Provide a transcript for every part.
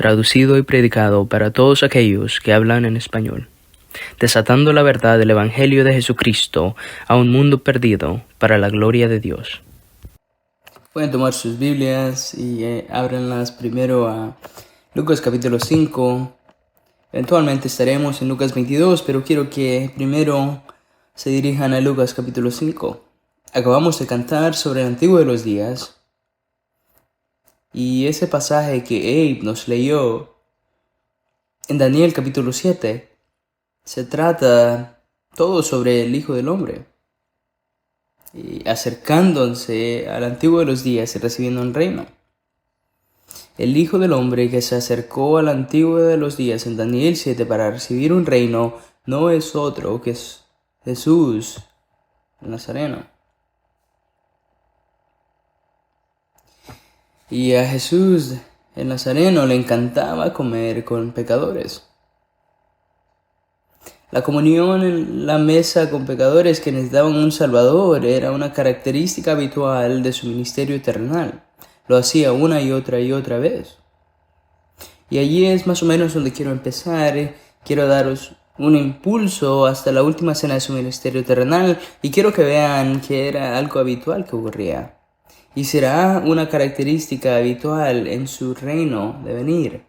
traducido y predicado para todos aquellos que hablan en español, desatando la verdad del Evangelio de Jesucristo a un mundo perdido para la gloria de Dios. Pueden tomar sus Biblias y ábranlas primero a Lucas capítulo 5. Eventualmente estaremos en Lucas 22, pero quiero que primero se dirijan a Lucas capítulo 5. Acabamos de cantar sobre el Antiguo de los Días. Y ese pasaje que Abe nos leyó en Daniel capítulo 7 se trata todo sobre el Hijo del Hombre, y acercándose al Antiguo de los Días y recibiendo un reino. El Hijo del Hombre que se acercó al Antiguo de los Días en Daniel 7 para recibir un reino no es otro que Jesús el Nazareno. Y a Jesús el Nazareno le encantaba comer con pecadores. La comunión en la mesa con pecadores que necesitaban un Salvador era una característica habitual de su ministerio terrenal. Lo hacía una y otra vez. Y allí es más o menos donde quiero empezar. Quiero daros un impulso hasta la última cena de su ministerio terrenal y quiero que vean que era algo habitual que ocurría. Y será una característica habitual en su reino de venir.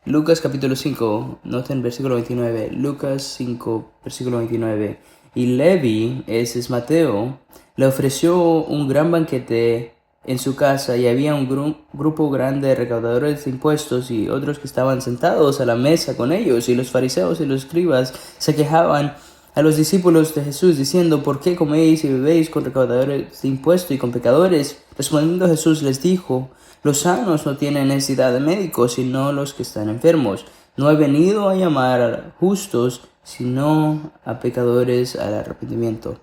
Lucas capítulo 5, noten versículo 29, Lucas 5, versículo 29. Y Levi, ese es Mateo, le ofreció un gran banquete en su casa y había un grupo grande de recaudadores de impuestos y otros que estaban sentados a la mesa con ellos, y los fariseos y los escribas se quejaban a los discípulos de Jesús diciendo: ¿por qué coméis y bebéis con recaudadores de impuestos y con pecadores? Respondiendo Jesús les dijo: los sanos no tienen necesidad de médicos, sino los que están enfermos. No he venido a llamar a justos, sino a pecadores al arrepentimiento.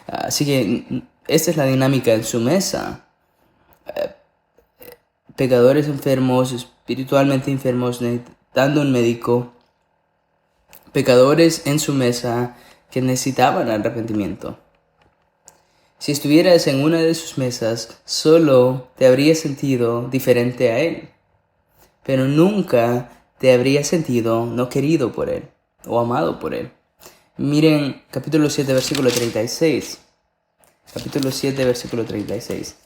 Así que esta es la dinámica en su mesa. Pecadores enfermos, espiritualmente enfermos, necesitando un médico. Pecadores en su mesa que necesitaban arrepentimiento. Si estuvieras en una de sus mesas, solo te habrías sentido diferente a él, pero nunca te habrías sentido no querido por él o amado por él. Miren capítulo 7, versículo 36. Capítulo 7, versículo 36.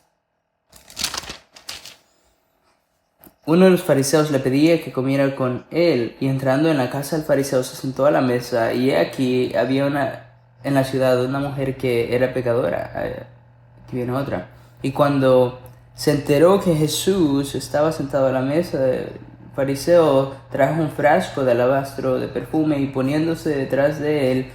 Uno de los fariseos le pedía que comiera con él, y entrando en la casa del fariseo se sentó a la mesa, y aquí había en la ciudad una mujer que era pecadora. Aquí viene otra. Y cuando se enteró que Jesús estaba sentado a la mesa, el fariseo trajo un frasco de alabastro de perfume y poniéndose detrás de él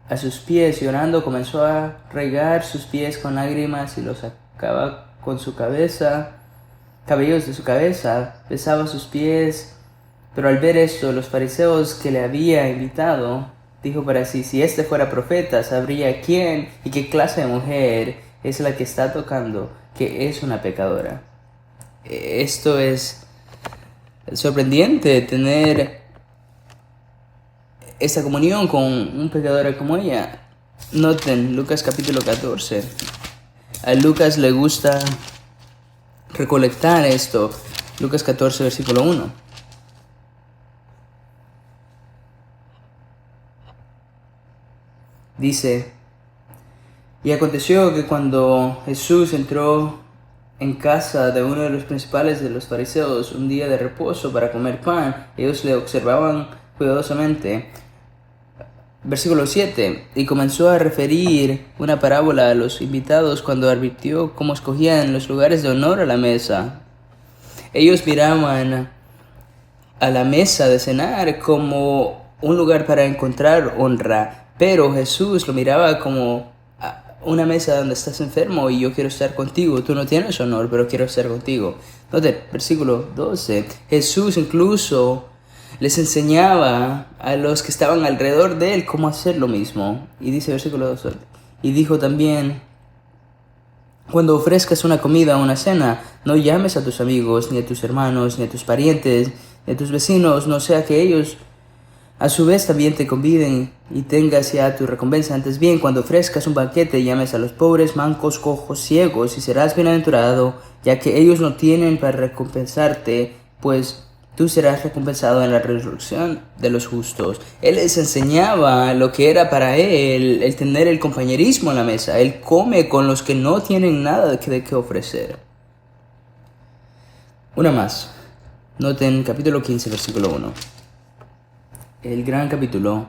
a sus pies, llorando, comenzó a regar sus pies con lágrimas y los sacaba con su cabellos de su cabeza, besaba sus pies. Pero al ver esto, los fariseos que le había invitado, dijo para sí: si este fuera profeta, sabría quién y qué clase de mujer es la que está tocando, que es una pecadora. Esto es sorprendente, tener esta comunión con un pecadora como ella. Noten Lucas capítulo 14. A Lucas le gusta recolectar esto. Lucas 14, versículo 1. Dice: y aconteció que cuando Jesús entró en casa de uno de los principales de los fariseos un día de reposo para comer pan, ellos le observaban cuidadosamente. Versículo 7. Y comenzó a referir una parábola a los invitados cuando advirtió cómo escogían los lugares de honor a la mesa. Ellos miraban a la mesa de cenar como un lugar para encontrar honra, pero Jesús lo miraba como una mesa donde estás enfermo y yo quiero estar contigo. Tú no tienes honor, pero quiero estar contigo. Entonces, versículo 12. Jesús incluso les enseñaba a los que estaban alrededor de él cómo hacer lo mismo. Y dice versículo 12. Y dijo también: cuando ofrezcas una comida o una cena, no llames a tus amigos, ni a tus hermanos, ni a tus parientes, ni a tus vecinos, no sea que ellos a su vez también te conviden y tengas ya tu recompensa. Antes bien, cuando ofrezcas un banquete, llames a los pobres, mancos, cojos, ciegos, y serás bienaventurado, ya que ellos no tienen para recompensarte, pues tú serás recompensado en la resurrección de los justos. Él les enseñaba lo que era para él el tener el compañerismo en la mesa. Él come con los que no tienen nada de qué ofrecer. Una más. Noten capítulo 15, versículo 1. El gran capítulo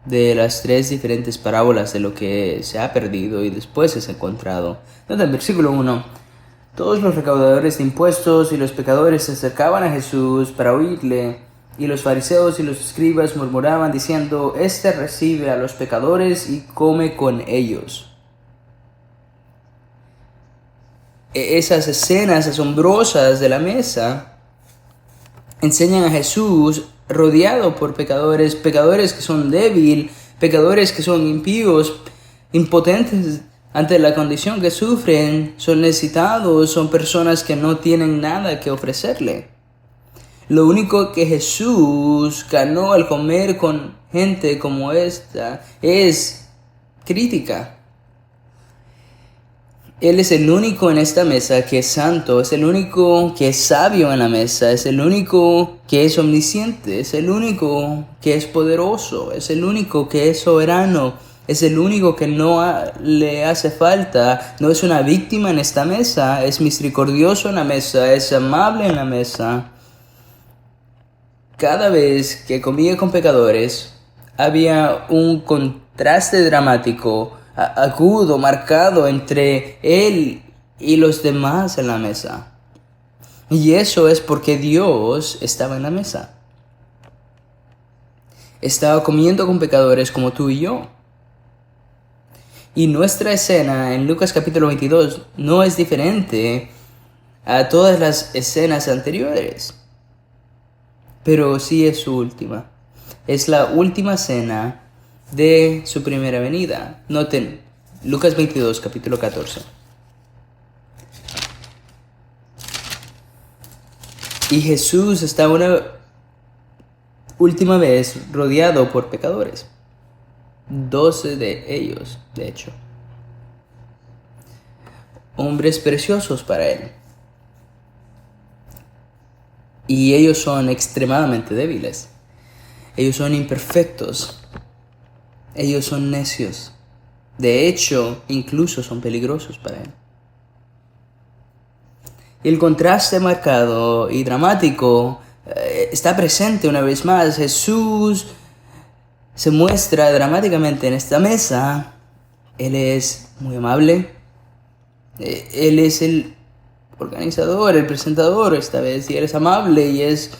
de las 3 diferentes parábolas de lo que se ha perdido y después es encontrado. Noten versículo 1. Todos los recaudadores de impuestos y los pecadores se acercaban a Jesús para oírle, y los fariseos y los escribas murmuraban diciendo: Este recibe a los pecadores y come con ellos. Esas escenas asombrosas de la mesa enseñan a Jesús rodeado por pecadores, pecadores que son débiles, pecadores que son impíos, impotentes ante la condición que sufren, son necesitados, son personas que no tienen nada que ofrecerle. Lo único que Jesús ganó al comer con gente como esta es crítica. Él es el único en esta mesa que es santo, es el único que es sabio en la mesa, es el único que es omnisciente, es el único que es poderoso, es el único que es soberano. Es el único que no le hace falta, no es una víctima en esta mesa, es misericordioso en la mesa, es amable en la mesa. Cada vez que comía con pecadores, había un contraste dramático, agudo, marcado entre él y los demás en la mesa. Y eso es porque Dios estaba en la mesa. Estaba comiendo con pecadores como tú y yo. Y nuestra escena en Lucas capítulo 22 no es diferente a todas las escenas anteriores, pero sí es su última. Es la última cena de su primera venida. Noten, Lucas 22 capítulo 14. Y Jesús está una última vez rodeado por pecadores. 12 de ellos, de hecho. Hombres preciosos para él. Y ellos son extremadamente débiles. Ellos son imperfectos. Ellos son necios. De hecho, incluso son peligrosos para él. Y el contraste marcado y dramático está presente una vez más. Jesús se muestra dramáticamente en esta mesa. Él es muy amable. Él es el organizador, el presentador esta vez. Y él es amable y es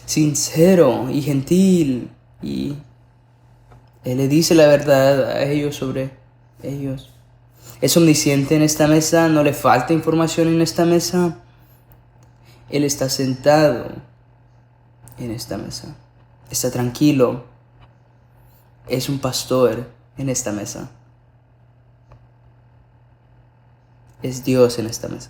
sincero y gentil. Y él le dice la verdad a ellos sobre ellos. Es omnisciente en esta mesa. No le falta información en esta mesa. Él está sentado en esta mesa. Está tranquilo. Es un pastor en esta mesa. Es Dios en esta mesa.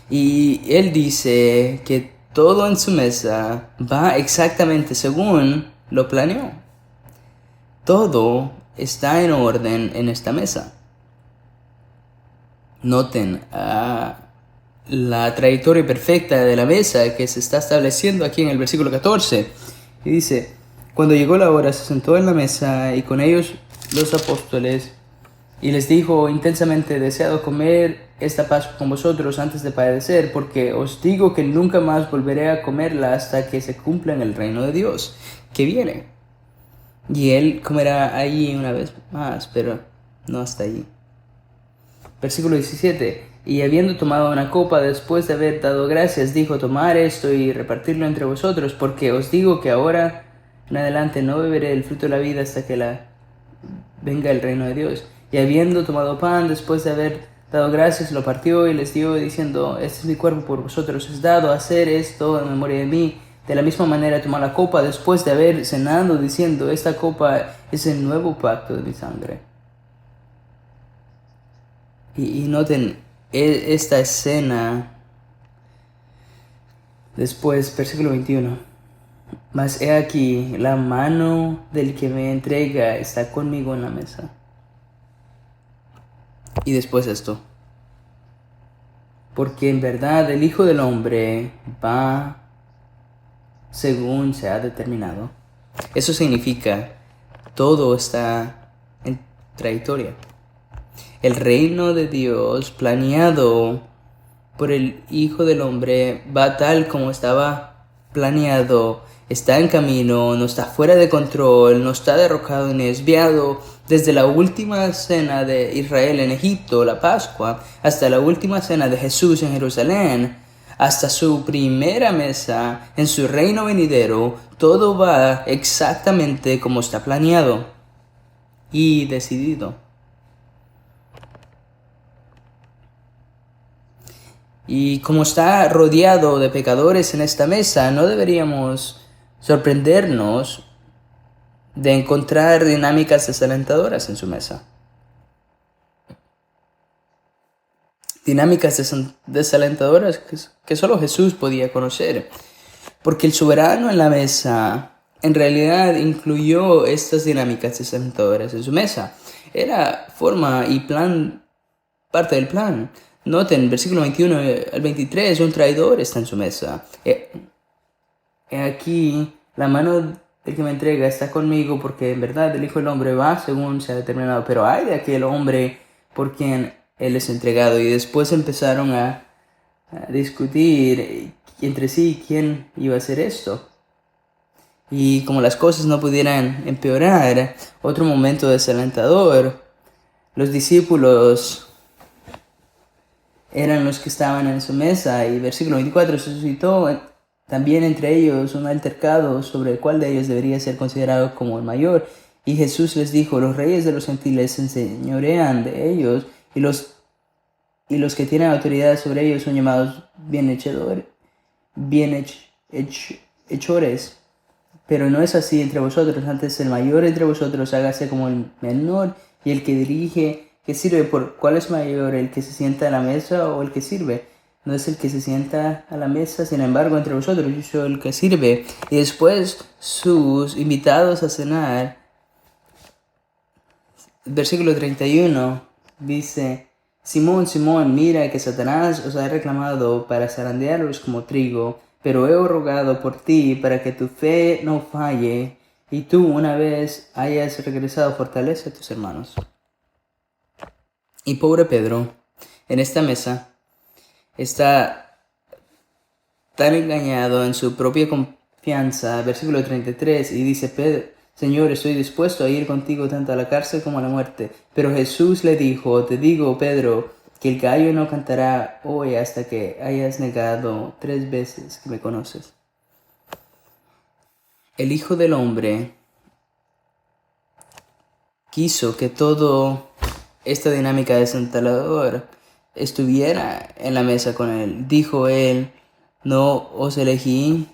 Y Él dice que todo en su mesa va exactamente según lo planeó. Todo está en orden en esta mesa. Noten la trayectoria perfecta de la mesa que se está estableciendo aquí en el versículo 14. Y dice: Cuando llegó la hora, se sentó en la mesa y con ellos los apóstoles, y les dijo: Intensamente deseo comer esta Pascua con vosotros antes de padecer, porque os digo que nunca más volveré a comerla hasta que se cumpla en el reino de Dios, que viene. Y él comerá allí una vez más, pero no hasta allí. Versículo 17. Y habiendo tomado una copa, después de haber dado gracias, dijo: Tomad esto y repartirlo entre vosotros, porque os digo que ahora en adelante no beberé el fruto de la vida hasta que venga el reino de Dios. Y habiendo tomado pan, después de haber dado gracias, lo partió y les dio, diciendo: Este es mi cuerpo por vosotros, es dado a hacer esto en memoria de mí. De la misma manera tomó la copa después de haber cenado, diciendo: Esta copa es el nuevo pacto de mi sangre. Y noten esta escena. Después, versículo 21. Mas he aquí, la mano del que me entrega está conmigo en la mesa. Y después esto. porque en verdad el Hijo del Hombre va según se ha determinado. Eso significa, todo está en trayectoria. El reino de Dios planeado por el Hijo del Hombre va tal como estaba planeado, está en camino, no está fuera de control, no está derrocado ni desviado. Desde la última cena de Israel en Egipto, la Pascua, hasta la última cena de Jesús en Jerusalén, hasta su primera mesa en su reino venidero, todo va exactamente como está planeado y decidido. Y como está rodeado de pecadores en esta mesa, no deberíamos sorprendernos de encontrar dinámicas desalentadoras en su mesa. Dinámicas desalentadoras que solo Jesús podía conocer. Porque el soberano en la mesa en realidad incluyó estas dinámicas desalentadoras en su mesa. Era forma y plan, parte del plan. Noten, versículo 21 al 23, un traidor está en su mesa. Aquí, la mano del que me entrega está conmigo, porque en verdad el Hijo del Hombre va según se ha determinado. Pero hay de aquel hombre por quien él es entregado. Y después empezaron a discutir entre sí quién iba a hacer esto. Y como las cosas no pudieran empeorar, otro momento desalentador, los discípulos eran los que estaban en su mesa, y versículo 24, se suscitó también entre ellos un altercado sobre cuál de ellos debería ser considerado como el mayor. Y Jesús les dijo: los reyes de los gentiles se enseñorean de ellos, y los que tienen autoridad sobre ellos son llamados bienhechores. Pero no es así entre vosotros. Antes el mayor entre vosotros hágase como el menor, y el que dirige, que sirve. ¿Por cuál es mayor, el que se sienta a la mesa o el que sirve? No es el que se sienta a la mesa, sin embargo, entre vosotros yo soy el que sirve. Y después sus invitados a cenar, versículo 31, dice: Simón, Simón, mira que Satanás os ha reclamado para zarandearos como trigo, pero he rogado por ti para que tu fe no falle, y tú, una vez hayas regresado, fortalece a tus hermanos. Y pobre Pedro, en esta mesa, está tan engañado en su propia confianza, versículo 33, y dice: Pedro, Señor, estoy dispuesto a ir contigo tanto a la cárcel como a la muerte. Pero Jesús le dijo: te digo, Pedro, que el gallo no cantará hoy hasta que hayas negado 3 veces que me conoces. El Hijo del Hombre quiso que todo esta dinámica desalentadora estuviera en la mesa con él. Dijo él: no os elegí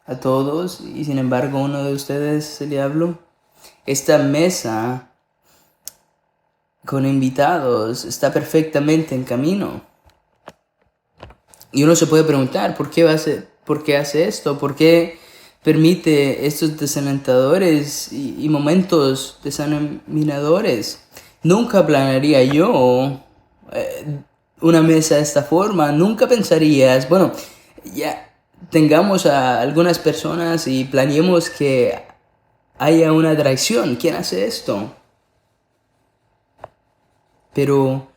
a todos, y sin embargo uno de ustedes es el diablo. Esta mesa con invitados está perfectamente en camino. Y uno se puede preguntar, ¿por qué hace esto? ¿Por qué permite estos desalentadores y momentos desanimadores? Nunca planearía yo una mesa de esta forma. Nunca pensarías, bueno, ya tengamos a algunas personas y planeemos que haya una traición. ¿Quién hace esto? Pero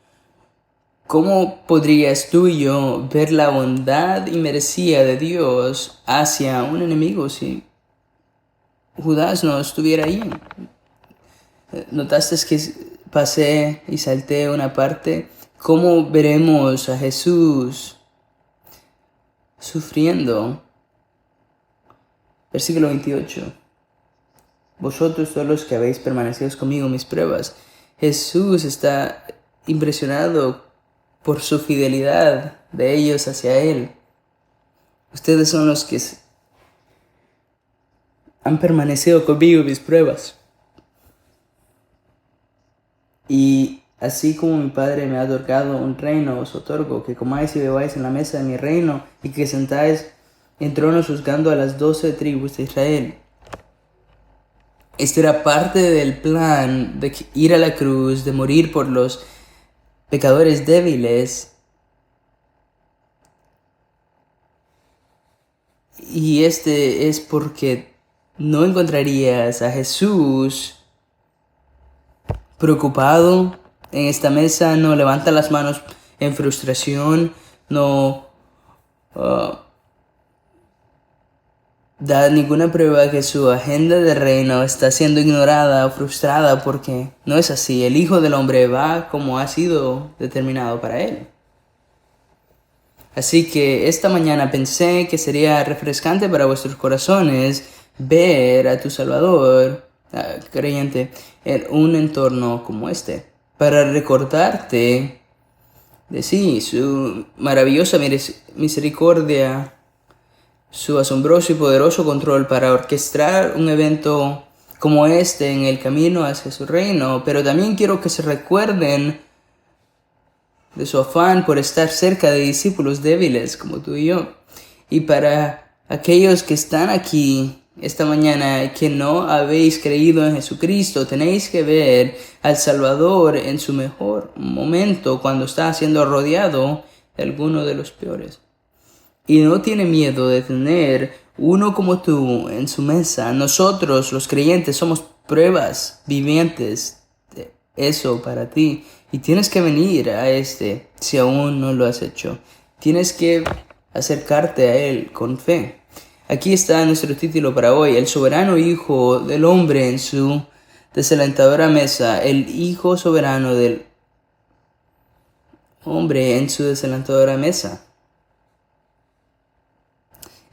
¿cómo podrías tú y yo ver la bondad inmerecida de Dios hacia un enemigo si Judas no estuviera ahí? ¿Notaste que pasé y salté una parte? ¿Cómo veremos a Jesús sufriendo? Versículo 28. Vosotros sois los que habéis permanecido conmigo en mis pruebas. Jesús está impresionado por su fidelidad de ellos hacia Él. Ustedes son los que han permanecido conmigo en mis pruebas. Y así como mi Padre me ha otorgado un reino, os otorgo que comáis y bebáis en la mesa de mi reino, y que sentáis en tronos juzgando a las 12 tribus de Israel. Esto era parte del plan de ir a la cruz, de morir por los pecadores débiles. Y este es porque no encontrarías a Jesús preocupado en esta mesa, no levanta las manos en frustración, no da ninguna prueba que su agenda de reino está siendo ignorada o frustrada, porque no es así. El Hijo del Hombre va como ha sido determinado para él. Así que esta mañana pensé que sería refrescante para vuestros corazones ver a tu Salvador, creyente, en un entorno como este, para recordarte de sí, su maravillosa misericordia, su asombroso y poderoso control para orquestar un evento como este en el camino hacia su reino. Pero también quiero que se recuerden de su afán por estar cerca de discípulos débiles como tú y yo. Y para aquellos que están aquí esta mañana que no habéis creído en Jesucristo, tenéis que ver al Salvador en su mejor momento, cuando está siendo rodeado de alguno de los peores. Y no tiene miedo de tener uno como tú en su mesa. Nosotros, los creyentes, somos pruebas vivientes de eso para ti. Y tienes que venir a si aún no lo has hecho. Tienes que acercarte a Él con fe. Aquí está nuestro título para hoy: el soberano Hijo del Hombre en su desalentadora mesa. El Hijo soberano del Hombre en su desalentadora mesa.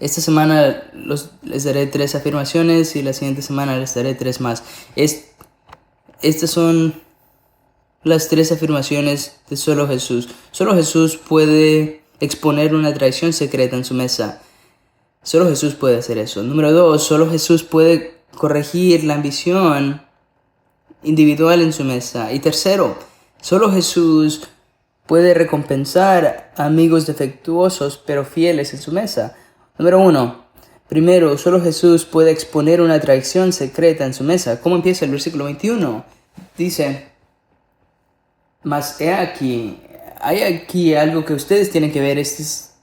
Esta semana les daré 3 afirmaciones y la siguiente semana les daré 3 más. Estas son las 3 afirmaciones de solo Jesús. Solo Jesús puede exponer una traición secreta en su mesa. Solo Jesús puede hacer eso. Número 2, solo Jesús puede corregir la ambición individual en su mesa. Y tercero, solo Jesús puede recompensar a amigos defectuosos pero fieles en su mesa. Número 1. Primero, solo Jesús puede exponer una traición secreta en su mesa. ¿Cómo empieza el versículo 21? Dice: mas hay aquí algo que ustedes tienen que ver. Este es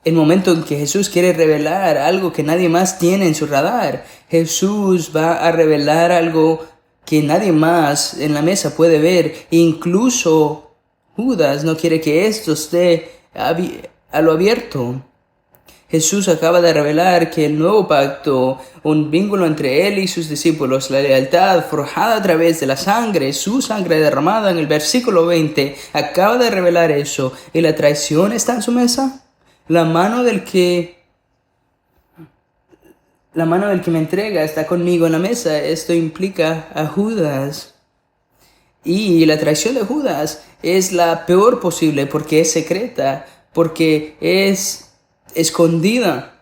el momento en que Jesús quiere revelar algo que nadie más tiene en su radar. Jesús va a revelar algo que nadie más en la mesa puede ver. Incluso Judas no quiere que esto esté a lo abierto. Jesús acaba de revelar que el nuevo pacto, un vínculo entre Él y sus discípulos, la lealtad forjada a través de la sangre, su sangre derramada en el versículo 20, acaba de revelar eso. ¿Y la traición está en su mesa? La mano del que me entrega está conmigo en la mesa. Esto implica a Judas. Y la traición de Judas es la peor posible porque es secreta, porque es escondida.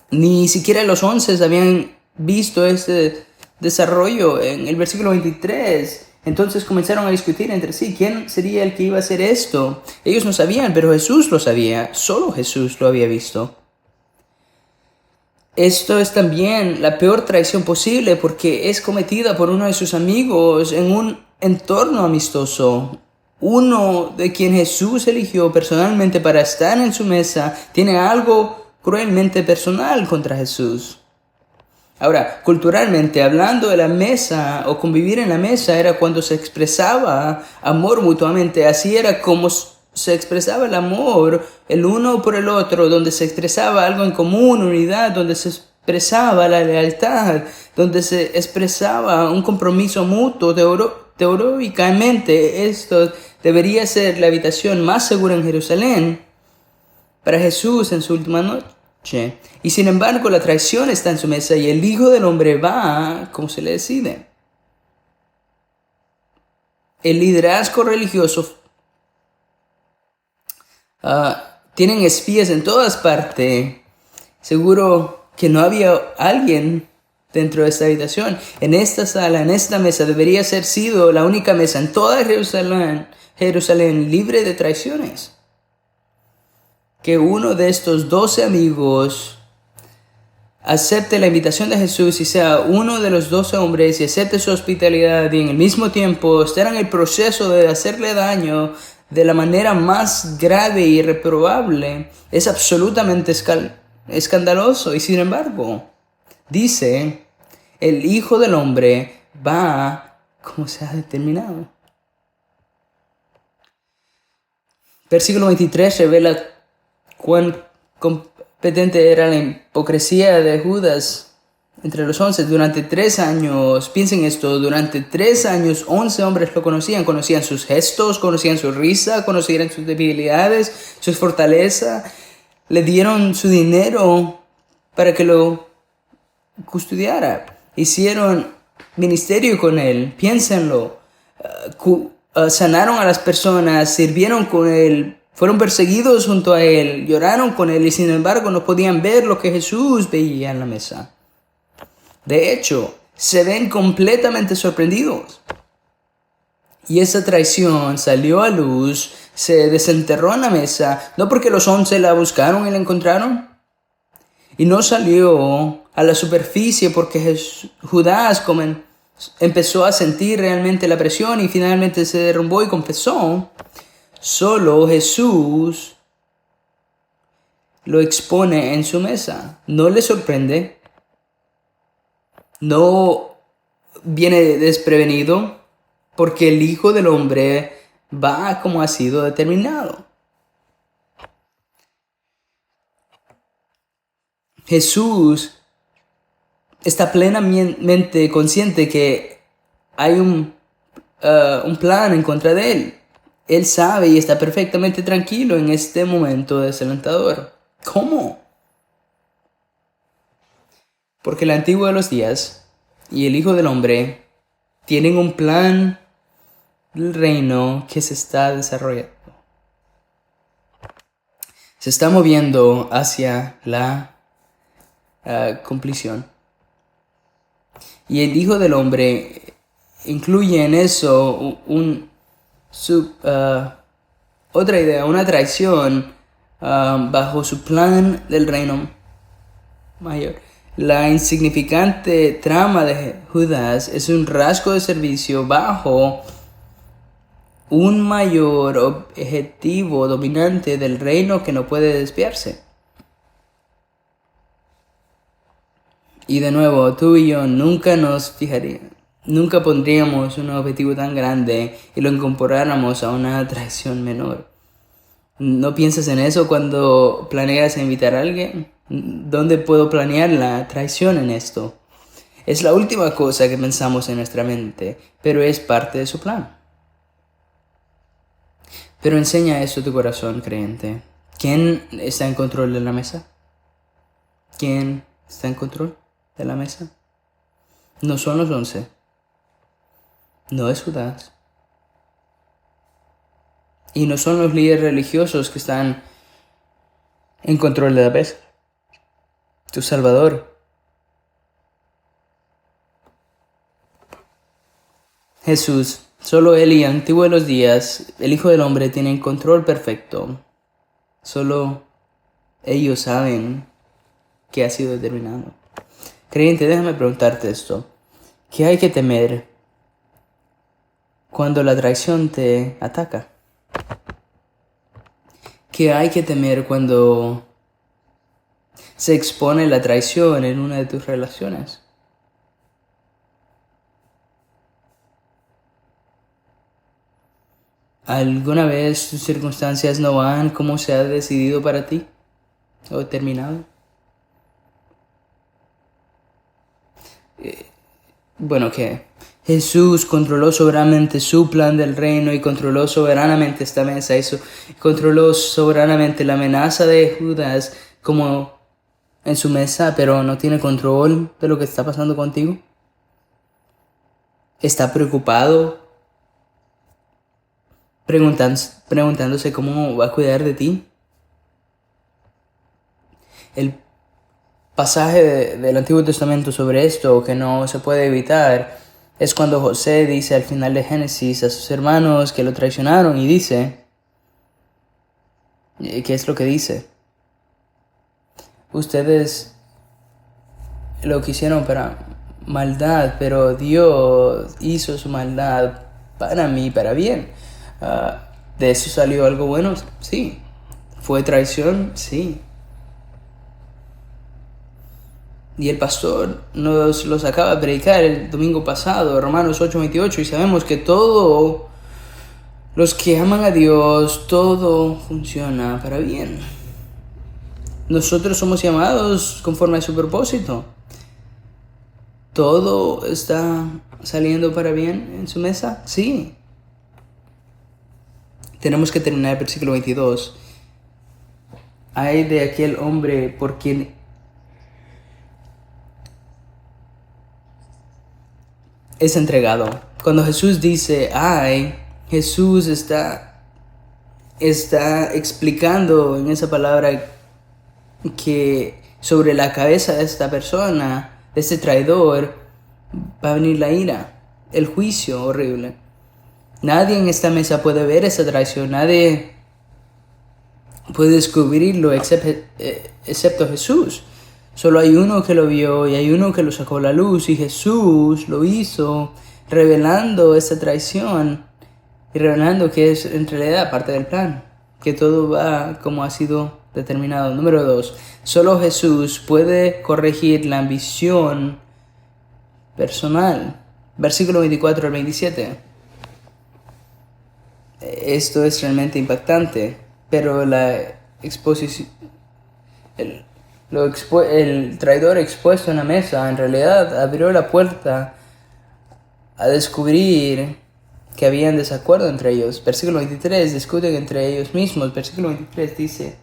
Ni siquiera los 11 habían visto este desarrollo. En el versículo 23, entonces comenzaron a discutir entre sí quién sería el que iba a hacer esto. Ellos no sabían, pero Jesús lo sabía. Solo Jesús lo había visto. Esto es también la peor traición posible porque es cometida por uno de sus amigos en un entorno amistoso. Uno de quien Jesús eligió personalmente para estar en su mesa tiene algo cruelmente personal contra Jesús. Ahora, culturalmente hablando, de la mesa o convivir en la mesa era cuando se expresaba amor mutuamente. Así era como se expresaba el amor el uno por el otro, donde se expresaba algo en común, unidad, donde se expresaba la lealtad, donde se expresaba un compromiso mutuo. Teóricamente, esto debería ser la habitación más segura en Jerusalén para Jesús en su última noche. Y sin embargo, la traición está en su mesa y el Hijo del Hombre va como se le decide. El liderazgo religioso tienen espías en todas partes. Seguro que no había alguien dentro de esta habitación. En esta sala, en esta mesa, debería ser sido la única mesa en toda Jerusalén libre de traiciones. Que uno de estos 12 amigos acepte la invitación de Jesús y sea uno de los 12 hombres y acepte su hospitalidad y en el mismo tiempo estar en el proceso de hacerle daño de la manera más grave y reprobable, es absolutamente escandaloso. Y sin embargo, dice, el Hijo del Hombre va como se ha determinado. Versículo 23 revela cuán competente era la hipocresía de Judas entre los 11. Durante 3 años, piensen esto, durante 3 años 11 hombres lo conocían sus gestos, conocían su risa, conocían sus debilidades, sus fortalezas, le dieron su dinero para que lo custodiara, hicieron ministerio con él, piénsenlo, sanaron a las personas, sirvieron con él, fueron perseguidos junto a él, lloraron con él y sin embargo no podían ver lo que Jesús veía en la mesa. De hecho, se ven completamente sorprendidos. Y esa traición salió a luz, se desenterró en la mesa, no porque los 11 la buscaron y la encontraron, y no salió a la superficie porque Judas empezó a sentir realmente la presión y finalmente se derrumbó y confesó. Solo Jesús lo expone en su mesa. No le sorprende, no viene desprevenido, porque el Hijo del Hombre va como ha sido determinado. Jesús está plenamente consciente que hay un plan en contra de él. Él sabe y está perfectamente tranquilo en este momento desalentador. ¿Cómo? Porque el Antiguo de los días y el Hijo del Hombre tienen un plan del reino que se está desarrollando. Se está moviendo hacia la compleción. Y el Hijo del Hombre incluye en eso otra idea, una traición bajo su plan del reino mayor. La insignificante trama de Judas es un rasgo de servicio bajo un mayor objetivo dominante del reino que no puede desviarse. Y de nuevo, tú y yo nunca pondríamos un objetivo tan grande y lo incorporáramos a una traición menor. ¿No piensas en eso cuando planeas invitar a alguien? ¿Dónde puedo planear la traición en esto? Es la última cosa que pensamos en nuestra mente, pero es parte de su plan. Pero enseña eso a tu corazón, creyente. ¿Quién está en control de la mesa? ¿Quién está en control de la mesa? No son los 11. No es Judas. Y no son los líderes religiosos que están en control de la mesa. Tu Salvador. Jesús, solo Él y el Antiguo de los días, el Hijo del Hombre, tienen control perfecto. Solo ellos saben que ha sido determinado. Creyente, déjame preguntarte esto. ¿Qué hay que temer cuando la traición te ataca? ¿Qué hay que temer cuando se expone la traición en una de tus relaciones? ¿Alguna vez tus circunstancias no van como se ha decidido para ti o determinado? Bueno, que Jesús controló soberanamente su plan del reino y controló soberanamente esta mesa. Controló soberanamente la amenaza de Judas como en su mesa, pero no tiene control de lo que está pasando contigo. Está preocupado, preguntándose cómo va a cuidar de ti. El pasaje del Antiguo Testamento sobre esto, que no se puede evitar, es cuando José dice al final de Génesis a sus hermanos que lo traicionaron y dice, ¿qué es lo que dice? Ustedes lo que hicieron para maldad, pero Dios hizo su maldad para mí, para bien. ¿De eso salió algo bueno? Sí. ¿Fue traición? Sí. Y el pastor nos los acaba de predicar el domingo pasado, Romanos 8:28, y sabemos que todos los que aman a Dios, todo funciona para bien. Nosotros somos llamados conforme a su propósito. ¿Todo está saliendo para bien en su mesa? Sí. Tenemos que terminar el versículo 22. Ay de aquel hombre por quien es entregado. Cuando Jesús dice ay, Jesús está explicando en esa palabra que sobre la cabeza de esta persona, de este traidor, va a venir la ira, el juicio horrible. Nadie en esta mesa puede ver esa traición, nadie puede descubrirlo excepto Jesús. Solo hay uno que lo vio y hay uno que lo sacó a la luz, y Jesús lo hizo revelando esta traición y revelando que es en realidad parte del plan, que todo va como ha sido determinado. Número 2. Solo Jesús puede corregir la ambición personal. Versículo 24 al 27. Esto es realmente impactante, pero la exposición, el traidor expuesto en la mesa en realidad abrió la puerta a descubrir que había desacuerdo entre ellos. Versículo 23, discuten entre ellos mismos. Versículo 23 dice: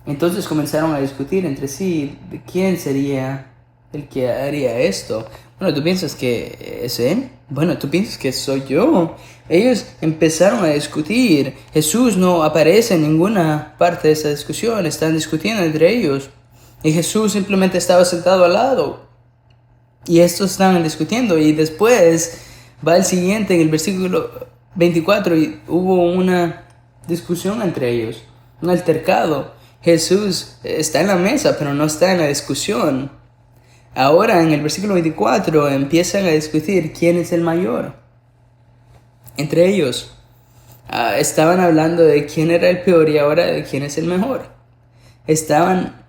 entonces comenzaron a discutir entre sí de quién sería el que haría esto. Bueno, ¿tú piensas que es él? Bueno, ¿tú piensas que soy yo? Ellos empezaron a discutir. Jesús no aparece en ninguna parte de esa discusión. Están discutiendo entre ellos. Y Jesús simplemente estaba sentado al lado. Y estos estaban discutiendo. Y después va el siguiente, en el versículo 24, y hubo una discusión entre ellos. Un altercado. Jesús está en la mesa, pero no está en la discusión. Ahora en el versículo 24 empiezan a discutir quién es el mayor. Entre ellos estaban hablando de quién era el peor y ahora de quién es el mejor. Estaban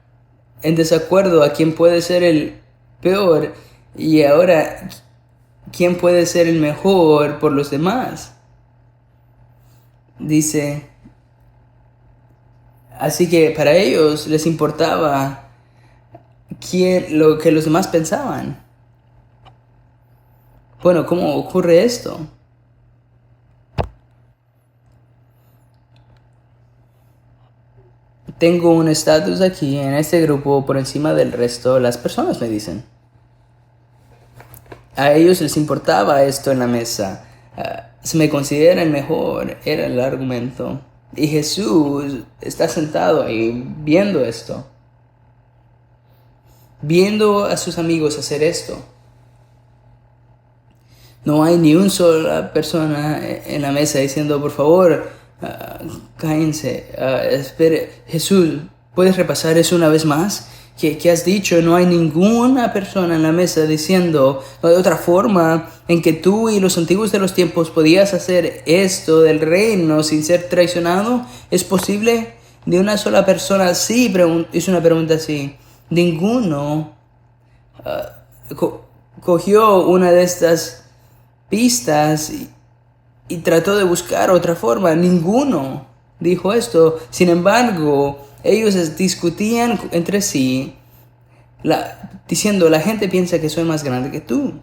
en desacuerdo a quién puede ser el peor y ahora quién puede ser el mejor por los demás. Dice, así que para ellos les importaba lo que los demás pensaban. Bueno, ¿cómo ocurre esto? Tengo un estatus aquí en este grupo por encima del resto, las personas me dicen. A ellos les importaba esto en la mesa. Se me considera el mejor, era el argumento. Y Jesús está sentado ahí viendo esto. Viendo a sus amigos hacer esto. No hay ni una sola persona en la mesa diciendo, por favor, cállense, espere. Jesús, ¿puedes repasar eso una vez más? ¿Qué has dicho? No hay ninguna persona en la mesa diciendo, no hay otra forma en que tú y los antiguos de los tiempos podías hacer esto del reino sin ser traicionado. ¿Es posible? Ni una sola persona sí hizo una pregunta así. Ninguno cogió una de estas pistas y trató de buscar otra forma. Ninguno dijo esto. Sin embargo, ellos discutían entre sí, diciendo, la gente piensa que soy más grande que tú.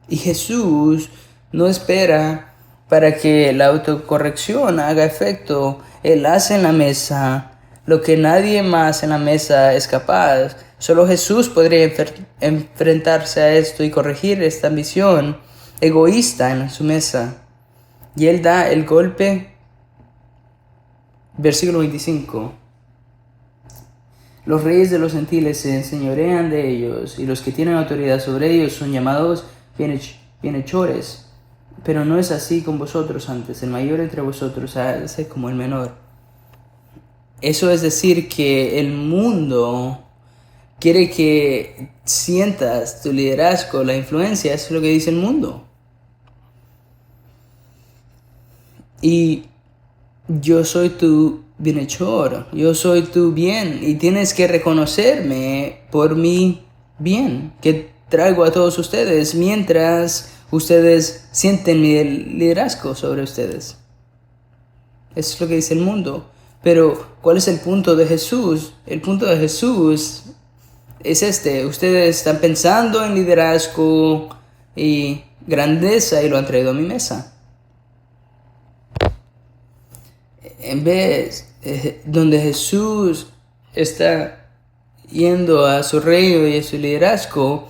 Y Jesús no espera para que la autocorrección haga efecto. Él hace en la mesa lo que nadie más en la mesa es capaz. Solo Jesús podría enfrentarse a esto y corregir esta ambición egoísta en su mesa. Y Él da el golpe. Versículo 25. Los reyes de los gentiles se enseñorean de ellos, y los que tienen autoridad sobre ellos son llamados bienhechores. Pero no es así con vosotros antes. El mayor entre vosotros hace como el menor. Eso es decir que el mundo quiere que sientas tu liderazgo, la influencia, eso es lo que dice el mundo. Y yo soy tu bienhechor, yo soy tu bien, y tienes que reconocerme por mi bien que traigo a todos ustedes mientras ustedes sienten mi liderazgo sobre ustedes. Eso es lo que dice el mundo. Pero, ¿cuál es el punto de Jesús? El punto de Jesús es este. Ustedes están pensando en liderazgo y grandeza y lo han traído a mi mesa. En vez donde Jesús está yendo a su reino y a su liderazgo,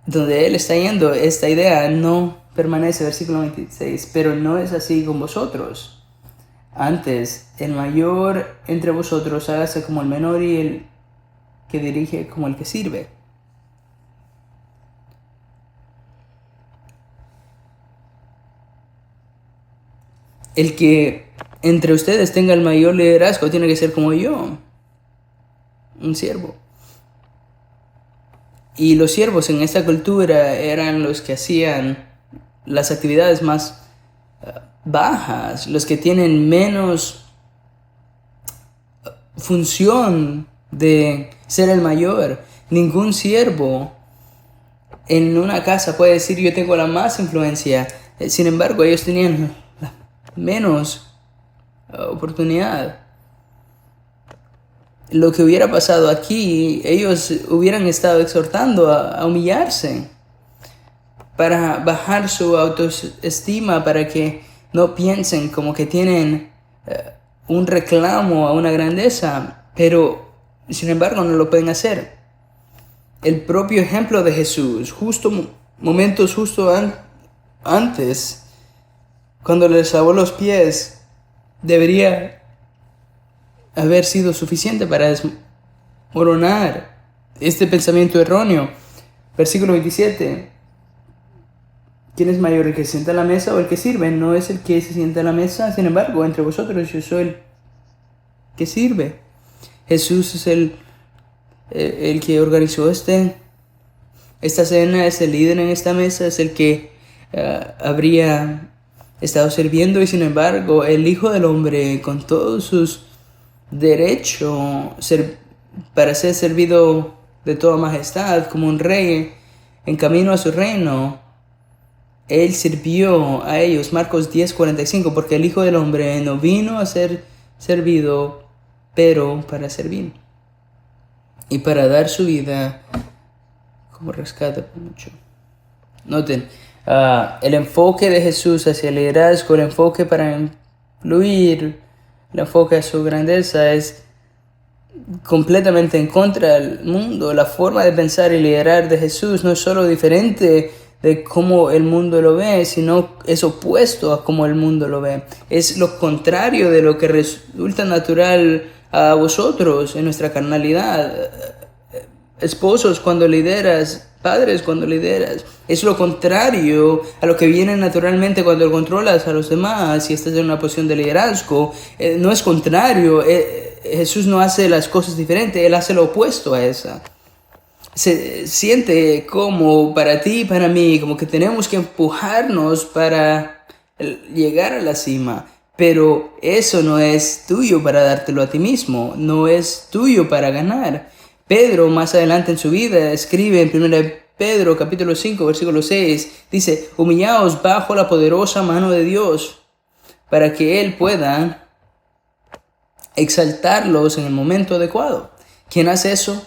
donde Él está yendo, esta idea no permanece, versículo 26, pero no es así con vosotros. Antes, el mayor entre vosotros hágase como el menor y el que dirige como el que sirve. El que entre ustedes tenga el mayor liderazgo tiene que ser como yo, un siervo. Y los siervos en esta cultura eran los que hacían las actividades más bajas, los que tienen menos función de ser el mayor. Ningún siervo en una casa puede decir yo tengo la más influencia. Sin embargo, ellos tenían menos oportunidad. Lo que hubiera pasado aquí, ellos hubieran estado exhortando a humillarse para bajar su autoestima, para que no piensen como que tienen un reclamo a una grandeza, pero sin embargo no lo pueden hacer. El propio ejemplo de Jesús, momentos antes, cuando les lavó los pies, debería haber sido suficiente para desmoronar este pensamiento erróneo. Versículo 27. ¿Quién es mayor, el que se sienta a la mesa o el que sirve? No es el que se sienta a la mesa, sin embargo, entre vosotros yo soy el que sirve. Jesús es el que organizó esta cena, es el líder en esta mesa, es el que habría estado sirviendo, y sin embargo, el Hijo del Hombre, con todos sus derechos para ser servido de toda majestad, como un rey en camino a su reino, Él sirvió a ellos. Marcos 10:45, porque el Hijo del Hombre no vino a ser servido, pero para servir y para dar su vida como rescate por mucho. Noten, el enfoque de Jesús hacia el liderazgo, el enfoque para influir, el enfoque a su grandeza es completamente en contra del mundo. La forma de pensar y liderar de Jesús no es solo diferente de cómo el mundo lo ve, sino es opuesto a cómo el mundo lo ve. Es lo contrario de lo que resulta natural a vosotros en nuestra carnalidad. Esposos cuando lideras, padres cuando lideras, es lo contrario a lo que viene naturalmente cuando controlas a los demás y estás en una posición de liderazgo. No es contrario, Jesús no hace las cosas diferentes, Él hace lo opuesto a esa. Se siente como para ti y para mí, como que tenemos que empujarnos para llegar a la cima, pero eso no es tuyo para dártelo a ti mismo, no es tuyo para ganar. Pedro más adelante en su vida escribe en 1 Pedro capítulo 5 versículo 6, dice: humillaos bajo la poderosa mano de Dios para que Él pueda exaltarlos en el momento adecuado. ¿Quién hace eso?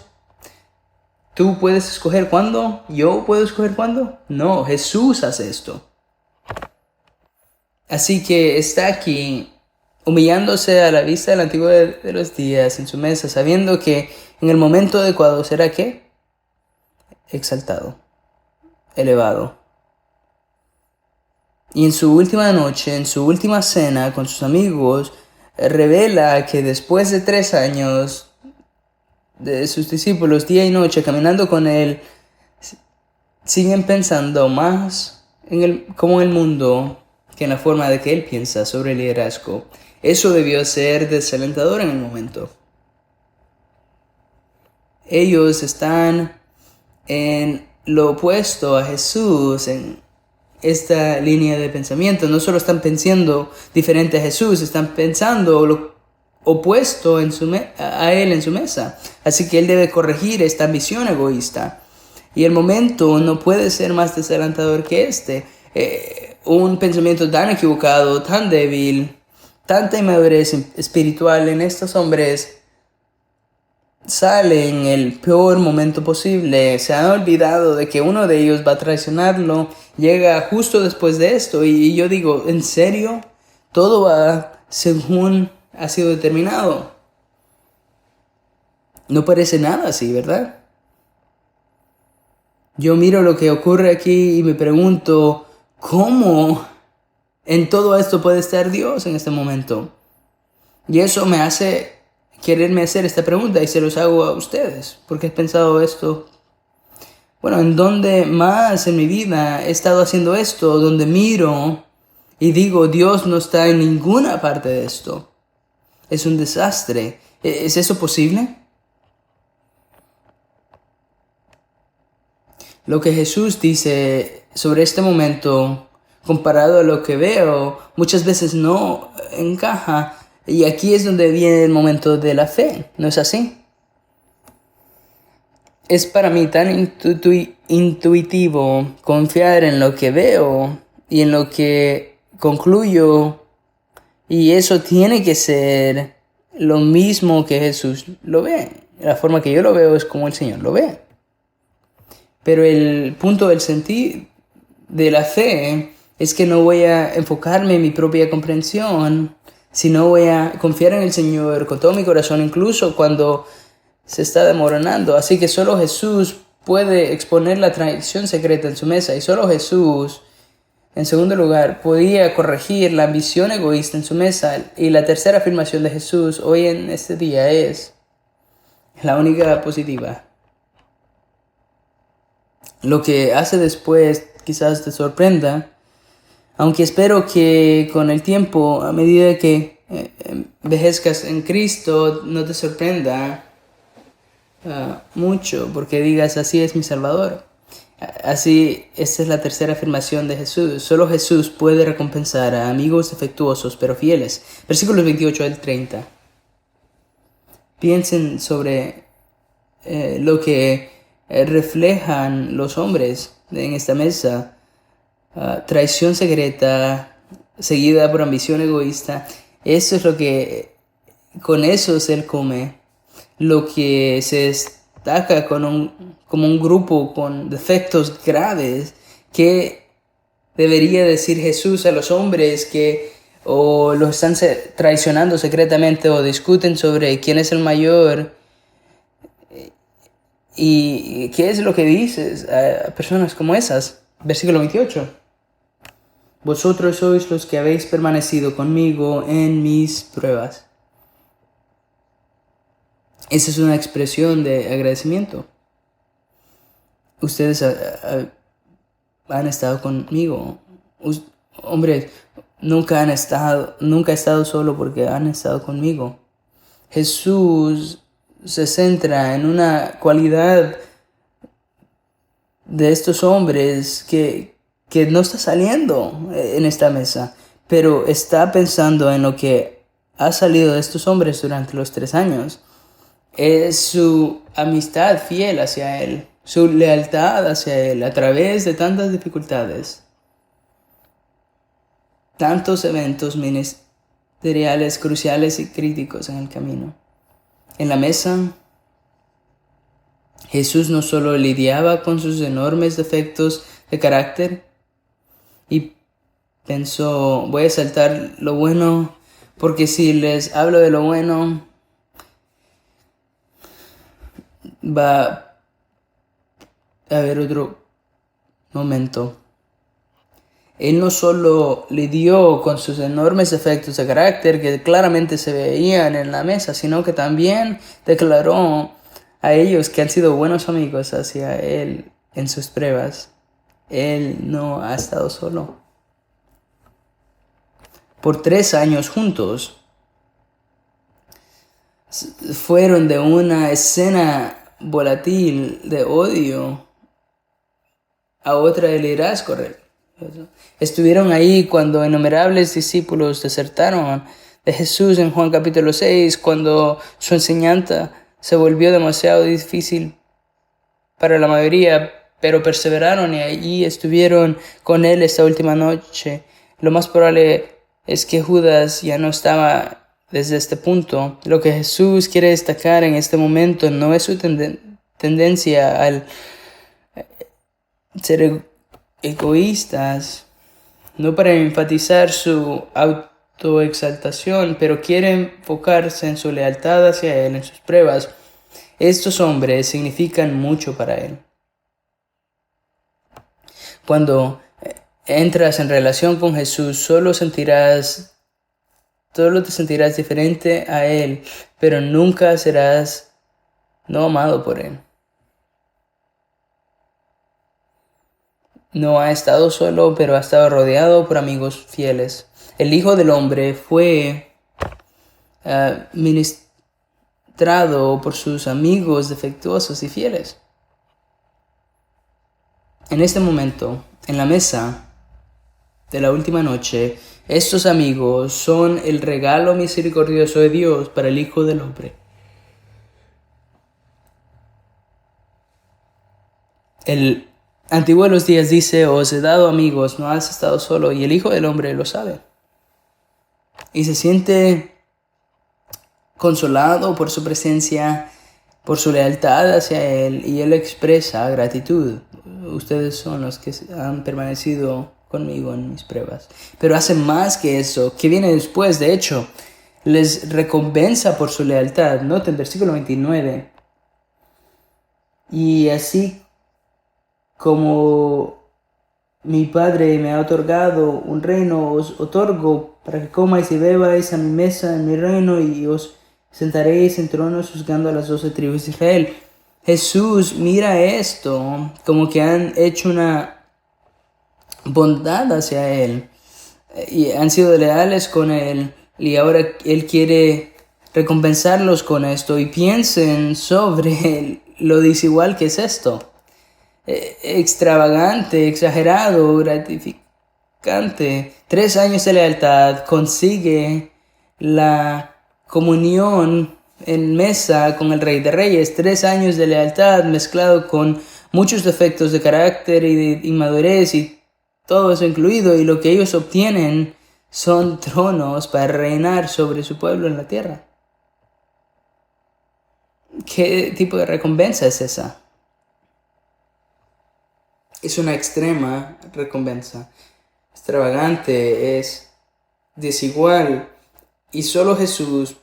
¿Tú puedes escoger cuándo? ¿Yo puedo escoger cuándo? No, Jesús hace esto. Así que está aquí humillándose a la vista del Antiguo de los días en su mesa, sabiendo que en el momento adecuado será ¿qué? Exaltado, elevado. Y en su última noche, en su última cena con sus amigos, revela que después de 3 años de sus discípulos día y noche caminando con Él, siguen pensando más como en el mundo que en la forma de que Él piensa sobre el liderazgo. Eso debió ser desalentador en el momento. ellos están en lo opuesto a Jesús, en esta línea de pensamiento. No solo están pensando diferente a Jesús, están pensando lo opuesto a él en su mesa. Así que él debe corregir esta ambición egoísta. Y el momento no puede ser más desalentador que este. Un pensamiento tan equivocado, tan débil, tanta inmadurez espiritual en estos hombres sale en el peor momento posible. Se han olvidado de que uno de ellos va a traicionarlo. Llega justo después de esto. Y yo digo, ¿en serio? Todo va según ha sido determinado. No parece nada así, ¿verdad? Yo miro lo que ocurre aquí y me pregunto, ¿cómo en todo esto puede estar Dios en este momento? Y eso me hace quererme hacer esta pregunta y se los hago a ustedes. ¿Por qué he pensado esto? Bueno, ¿en dónde más en mi vida he estado haciendo esto? Donde miro y digo, Dios no está en ninguna parte de esto. Es un desastre. ¿Es eso posible? Lo que Jesús dice sobre este momento, comparado a lo que veo, muchas veces no encaja. Y aquí es donde viene el momento de la fe, ¿no es así? Es para mí tan intuitivo confiar en lo que veo y en lo que concluyo, y eso tiene que ser lo mismo que Jesús lo ve. La forma que yo lo veo es como el Señor lo ve. Pero el punto del sentido de la fe es que no voy a enfocarme en mi propia comprensión, sino voy a confiar en el Señor con todo mi corazón, incluso cuando se está desmoronando. Así que solo Jesús puede exponer la traición secreta en su mesa, y solo Jesús, en segundo lugar, podía corregir la ambición egoísta en su mesa. Y la tercera afirmación de Jesús hoy en este día es la única positiva. Lo que hace después quizás te sorprenda, aunque espero que con el tiempo, a medida que envejezcas en Cristo, no te sorprenda mucho, porque digas, así es mi Salvador. Así, esta es la tercera afirmación de Jesús. Solo Jesús puede recompensar a amigos defectuosos pero fieles. Versículos 28 al 30. Piensen sobre lo que reflejan los hombres en esta mesa. Traición secreta seguida por ambición egoísta. Eso es lo que con eso él come. Lo que se destaca como un grupo con defectos graves. Que debería decir Jesús a los hombres que o los están traicionando secretamente o discuten sobre quién es el mayor? ¿Y qué es lo que dices a personas como esas? Versículo 28. Vosotros sois los que habéis permanecido conmigo en mis pruebas. Esa es una expresión de agradecimiento. Ustedes han estado conmigo. Hombres, nunca he estado solo porque han estado conmigo. Jesús se centra en una cualidad de estos hombres que no está saliendo en esta mesa, pero está pensando en lo que ha salido de estos hombres durante los 3 años. Es su amistad fiel hacia Él, su lealtad hacia Él a través de tantas dificultades, tantos eventos ministeriales cruciales y críticos en el camino. En la mesa, Jesús no solo lidiaba con sus enormes defectos de carácter y pensó, voy a saltar lo bueno, porque si les hablo de lo bueno, va a haber otro momento. Él no solo lidió con sus enormes defectos de carácter que claramente se veían en la mesa, sino que también declaró a ellos que han sido buenos amigos hacia Él en sus pruebas. Él no ha estado solo. Por 3 años juntos fueron de una escena volátil de odio, a otra de liderazgo. Estuvieron ahí cuando innumerables discípulos desertaron de Jesús en Juan capítulo 6, cuando su enseñanza se volvió demasiado difícil para la mayoría, pero perseveraron y allí estuvieron con él esta última noche. Lo más probable es que Judas ya no estaba desde este punto. Lo que Jesús quiere destacar en este momento no es su tendencia al ser egoístas, no para enfatizar su autoexaltación, pero quiere enfocarse en su lealtad hacia él, en sus pruebas. Estos hombres significan mucho para él. Cuando entras en relación con Jesús, solo te sentirás diferente a él, pero nunca serás no amado por él. No ha estado solo, pero ha estado rodeado por amigos fieles. El Hijo del Hombre fue ministrado por sus amigos defectuosos y fieles. En este momento, en la mesa de la última noche, estos amigos son el regalo misericordioso de Dios para el Hijo del Hombre. El Antiguo de los días dice: os he dado amigos, no has estado solo, y el Hijo del Hombre lo sabe. Y se siente consolado por su presencia, por su lealtad hacia él, y él expresa gratitud. Ustedes son los que han permanecido conmigo en mis pruebas. Pero hace más que eso, que viene después. De hecho, les recompensa por su lealtad. Noten versículo 29. Y así como mi Padre me ha otorgado un reino, os otorgo para que comáis y bebáis a mi mesa en mi reino, y os sentaréis en tronos juzgando a las 12 tribus de Israel. Jesús mira esto como que han hecho una bondad hacia él y han sido leales con él, y ahora él quiere recompensarlos con esto. Y piensen sobre lo desigual que es esto. Extravagante, exagerado, gratificante. 3 años de lealtad consigue la comunión en mesa con el Rey de Reyes. 3 años de lealtad mezclado con muchos defectos de carácter y de inmadurez y todo eso incluido, y lo que ellos obtienen son tronos para reinar sobre su pueblo en la tierra. ¿Qué tipo de recompensa es esa? Es una extrema recompensa. Extravagante, es desigual, y solo Jesús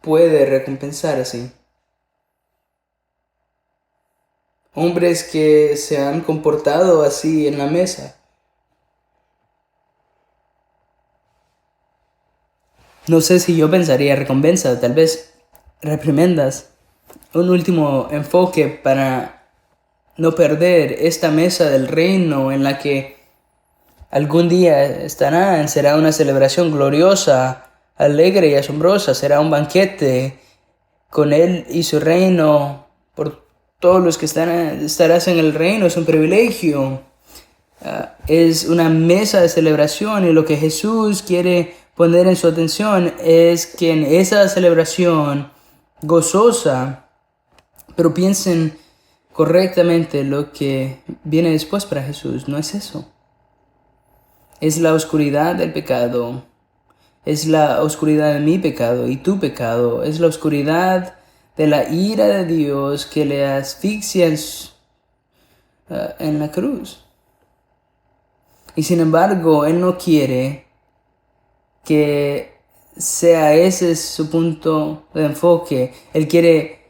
puede recompensar así. Hombres que se han comportado así en la mesa. No sé si yo pensaría recompensa, tal vez reprimendas. Un último enfoque para no perder esta mesa del reino en la que algún día estarán. Será una celebración gloriosa, alegre y asombrosa. Será un banquete con él y su reino. Por todos los que estarás en el reino, es un privilegio. Es una mesa de celebración, y lo que Jesús quiere poner en su atención es que en esa celebración gozosa, pero piensen correctamente lo que viene después para Jesús. No es eso. Es la oscuridad del pecado. Es la oscuridad de mi pecado y tu pecado. Es la oscuridad de la ira de Dios que le asfixia en la cruz. Y sin embargo, Él no quiere que sea ese su punto de enfoque. Él quiere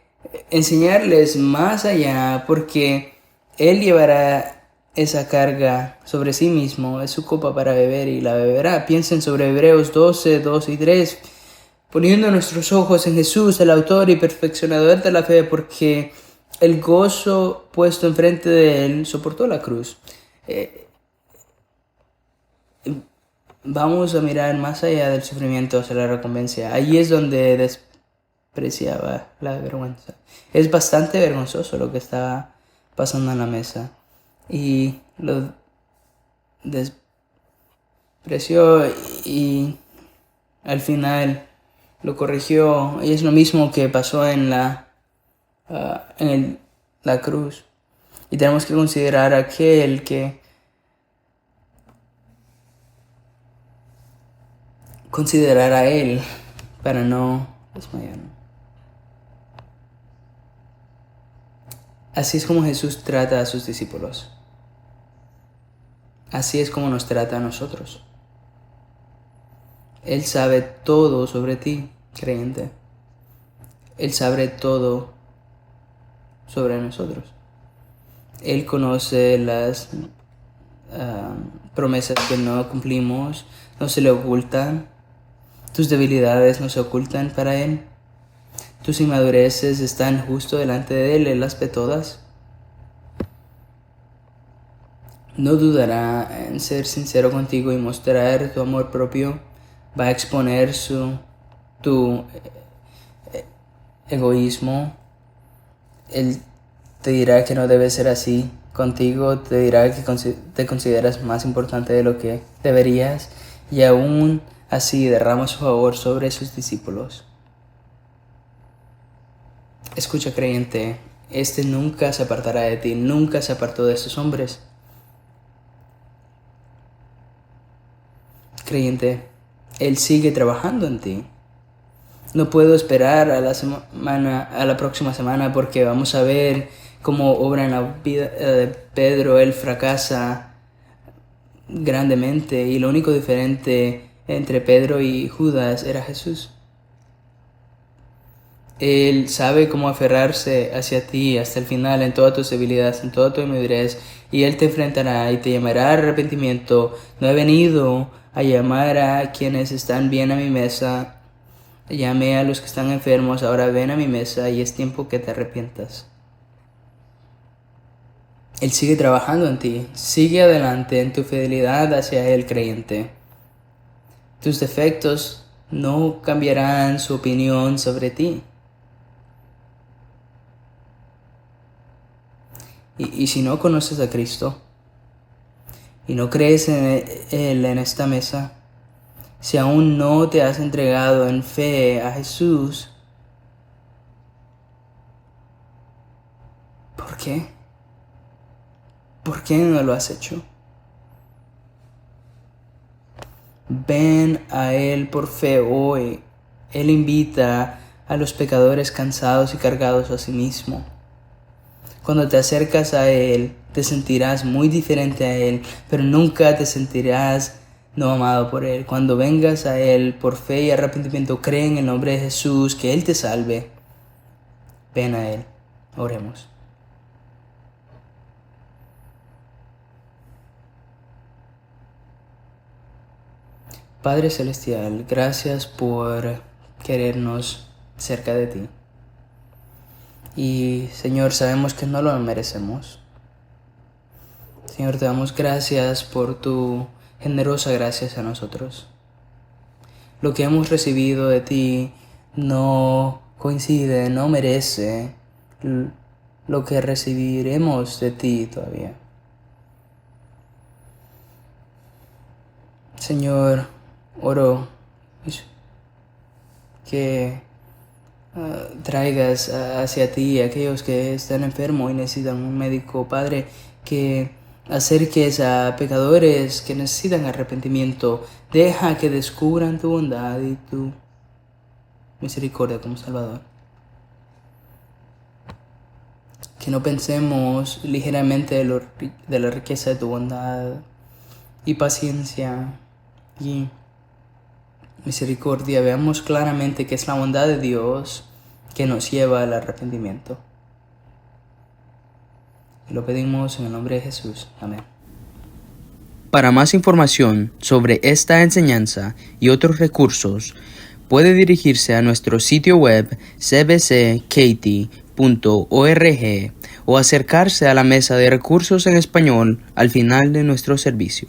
enseñarles más allá, porque Él llevará esa carga sobre sí mismo. Es su copa para beber y la beberá. Piensen sobre Hebreos 12, 2 y 3. Poniendo nuestros ojos en Jesús, el autor y perfeccionador de la fe, porque el gozo puesto enfrente de Él soportó la cruz. Vamos a mirar más allá del sufrimiento hacia la recompensa. Allí es donde despreciaba la vergüenza. Es bastante vergonzoso lo que está pasando en la mesa. Y lo despreció y al final lo corrigió. Y es lo mismo que pasó en la cruz. Y tenemos que considerar a aquel que considerar a él para no desmayar. Así es como Jesús trata a sus discípulos. Así es como nos trata a nosotros. Él sabe todo sobre ti, creyente. Él sabe todo sobre nosotros. Él conoce las promesas que no cumplimos, no se le ocultan. Tus debilidades no se ocultan para Él. Tus inmadureces están justo delante de Él. Él las ve todas. No dudará en ser sincero contigo y mostrar tu amor propio. Va a exponer tu egoísmo. Él te dirá que no debe ser así contigo. Te dirá que te consideras más importante de lo que deberías. Y aún así derrama su favor sobre sus discípulos. Escucha, creyente, este nunca se apartará de ti, nunca se apartó de estos hombres. Creyente, Él sigue trabajando en ti. No puedo esperar a la próxima semana porque vamos a ver cómo obra en la vida de Pedro. Él fracasa grandemente y lo único diferente entre Pedro y Judas era Jesús. Él sabe cómo aferrarse hacia ti hasta el final en todas tus debilidades, en toda tu inmadurez, y Él te enfrentará y te llamará al arrepentimiento. No he venido a llamar a quienes están bien a mi mesa, llamé a los que están enfermos, ahora ven a mi mesa y es tiempo que te arrepientas. Él sigue trabajando en ti, sigue adelante en tu fidelidad hacia Él, creyente. Tus defectos no cambiarán su opinión sobre ti. Y si no conoces a Cristo y no crees en Él en esta mesa, si aún no te has entregado en fe a Jesús, ¿por qué? ¿Por qué no lo has hecho? Ven a Él por fe hoy. Él invita a los pecadores cansados y cargados a sí mismo. Cuando te acercas a Él, te sentirás muy diferente a Él, pero nunca te sentirás no amado por Él. Cuando vengas a Él por fe y arrepentimiento, cree en el nombre de Jesús, que Él te salve. Ven a Él. Oremos. Padre Celestial, gracias por querernos cerca de ti. Y Señor, sabemos que no lo merecemos. Señor, te damos gracias por tu generosa gracia hacia nosotros. Lo que hemos recibido de ti no coincide, no merece lo que recibiremos de ti todavía. Señor, oro que traigas hacia ti a aquellos que están enfermos y necesitan un médico. Padre, que acerques a pecadores que necesitan arrepentimiento. Deja que descubran tu bondad y tu misericordia como Salvador. Que no pensemos ligeramente de la riqueza de tu bondad y paciencia y misericordia. Veamos claramente que es la bondad de Dios que nos lleva al arrepentimiento. Y lo pedimos en el nombre de Jesús. Amén. Para más información sobre esta enseñanza y otros recursos, puede dirigirse a nuestro sitio web cbckaty.org o acercarse a la mesa de recursos en español al final de nuestro servicio.